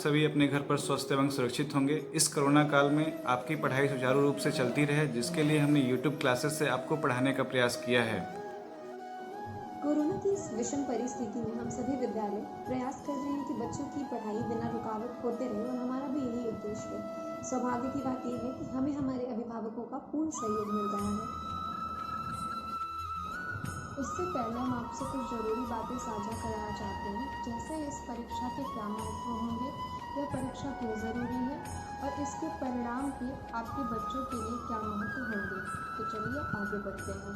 सभी अपने घर पर स्वस्थ एवं सुरक्षित होंगे। इस कोरोना काल में आपकी पढ़ाई सुचारू रूप से चलती रहे, जिसके लिए हमने YouTube क्लासेस से आपको पढ़ाने का प्रयास किया है। कोरोना की इस विषम परिस्थिति में हम सभी विद्यालय प्रयास कर रहे हैं कि बच्चों की पढ़ाई बिना रुकावट होते रहे और हमारा भी यही उद्देश्य है। सौभाग्य की बात यह है कि हमें हमारे अभिभावकों का पूर्ण सहयोग मिल रहा है। उससे पहले हम आपसे कुछ ज़रूरी बातें साझा करना चाहते हैं, जैसे इस परीक्षा के क्या महत्व होंगे, यह परीक्षा क्यों ज़रूरी है और इसके परिणाम के आपके बच्चों के लिए क्या महत्व होंगे। तो चलिए आगे बढ़ते हैं।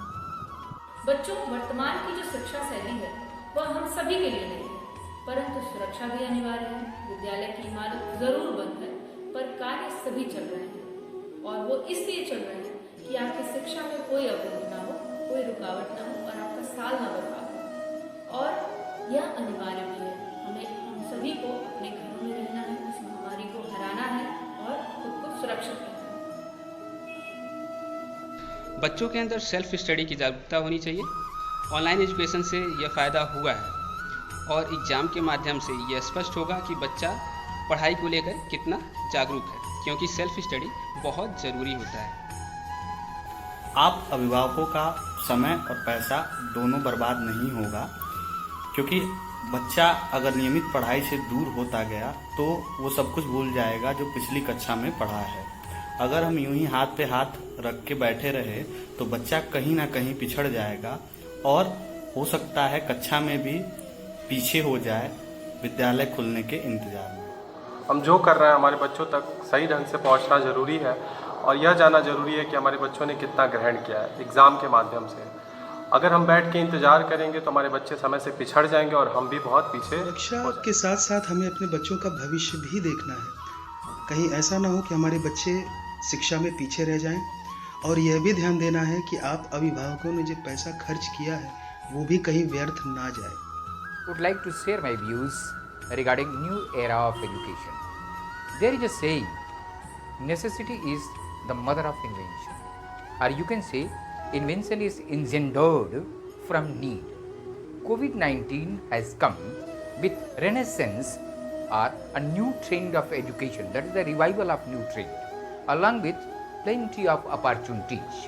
बच्चों, वर्तमान की जो शिक्षा शैली है वह हम सभी के लिए नहीं है, परंतु सुरक्षा भी अनिवार्य है। विद्यालय की इमारत जरूर बंद है, पर कार्य सभी चल रहे हैं और वो इसलिए चल रहे हैं कि आपकी शिक्षा में कोई अवरोध ना हो, कोई रुकावट ना हो और आपका साल ना बर्बाद हो। और यह अनिवार्य भी है। हम सभी को अपने घरों में रहना है, इस महामारी को हराना है और खुद को सुरक्षित रखना है। बच्चों के अंदर सेल्फ स्टडी की जागरूकता होनी चाहिए। ऑनलाइन एजुकेशन से यह फ़ायदा हुआ है और एग्ज़ाम के माध्यम से यह स्पष्ट होगा कि बच्चा पढ़ाई को लेकर कितना जागरूक है, क्योंकि सेल्फ स्टडी बहुत ज़रूरी होता है। आप अभिभावकों का समय और पैसा दोनों बर्बाद नहीं होगा, क्योंकि बच्चा अगर नियमित पढ़ाई से दूर होता गया तो वो सब कुछ भूल जाएगा जो पिछली कक्षा में पढ़ा है। अगर हम यूं ही हाथ पे हाथ रख के बैठे रहे तो बच्चा कहीं ना कहीं पिछड़ जाएगा और हो सकता है कक्षा में भी पीछे हो जाए विद्यालय खुलने के इंतजार में। हम जो कर रहे हैं हमारे बच्चों तक सही ढंग से पहुंचना ज़रूरी है और यह जानना ज़रूरी है कि हमारे बच्चों ने कितना ग्रहण किया है एग्ज़ाम के माध्यम से। अगर हम बैठ के इंतज़ार करेंगे तो हमारे बच्चे समय से पिछड़ जाएंगे और हम भी बहुत पीछे शिक्षा के साथ साथ हमें अपने बच्चों का भविष्य भी देखना है। कहीं ऐसा ना हो कि हमारे बच्चे शिक्षा में पीछे रह जाएं, और यह भी ध्यान देना है कि आप अभिभावकों ने जो पैसा खर्च किया है वो भी कहीं व्यर्थ ना जाए। Would like to share my views regarding new era of education. There is a saying, necessity is the mother of invention, or you can say invention is engendered from need. COVID-19 has come with renaissance or a new trend of education, that is the revival of new trend, along with plenty of opportunities.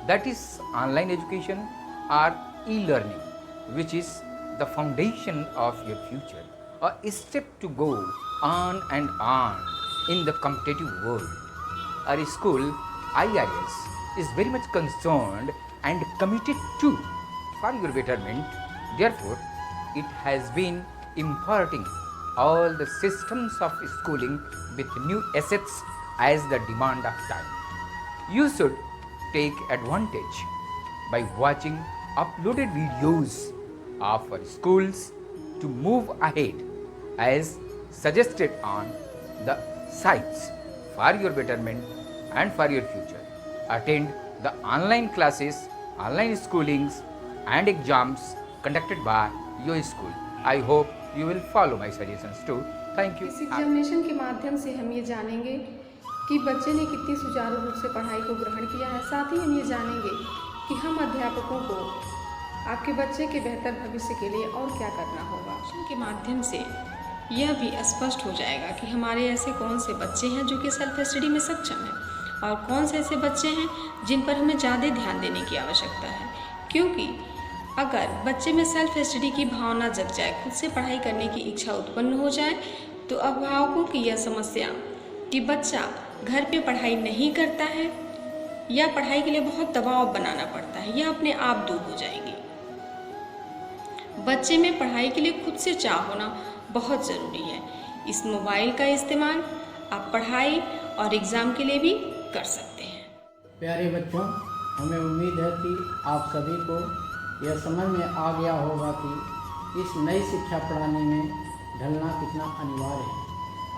That is online education or e-learning, which is the foundation of your future, a step to go on and on in the competitive world. Our school, IRS, is very much concerned and committed to for your betterment. Therefore, it has been imparting all the systems of schooling with new assets as the demand of time. You should take advantage by watching uploaded videos of our schools to move ahead as suggested on the sites for your betterment and for your future. Attend the online classes, online schoolings and exams conducted by your school. I hope you will follow my suggestions too. Thank you. इस examination के माध्यम से हम ये जानेंगे कि बच्चे ने कितनी सुचारू रूप से पढ़ाई को ग्रहण किया है। साथ ही हम ये जानेंगे कि हम अध्यापकों को आपके बच्चे के बेहतर भविष्य के लिए और क्या करना होगा। के माध्यम से यह भी स्पष्ट हो जाएगा कि हमारे ऐसे कौन से बच्चे हैं जो कि सेल्फ स्टडी में सक्षम हैं और कौन से ऐसे बच्चे हैं जिन पर हमें ज़्यादा ध्यान देने की आवश्यकता है। क्योंकि अगर बच्चे में सेल्फ स्टडी की भावना जग जाए, खुद से पढ़ाई करने की इच्छा उत्पन्न हो जाए, तो अभिभावकों की यह समस्या कि बच्चा घर पे पढ़ाई नहीं करता है या पढ़ाई के लिए बहुत दबाव बनाना पड़ता है, यह अपने आप दूर हो जाएंगी। बच्चे में पढ़ाई के लिए खुद से चाह होना बहुत ज़रूरी है। इस मोबाइल का इस्तेमाल आप पढ़ाई और एग्ज़ाम के लिए भी कर सकते हैं। प्यारे बच्चों, हमें उम्मीद है कि आप सभी को यह समझ में आ गया होगा कि इस नई शिक्षा प्रणाली में ढलना कितना अनिवार्य है।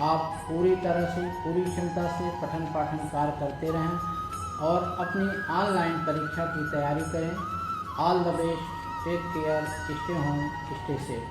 आप पूरी तरह से, पूरी क्षमता से पठन पाठन कार्य करते रहें और अपनी ऑनलाइन परीक्षा की तैयारी करें। All the best, take care, stay home, stay safe.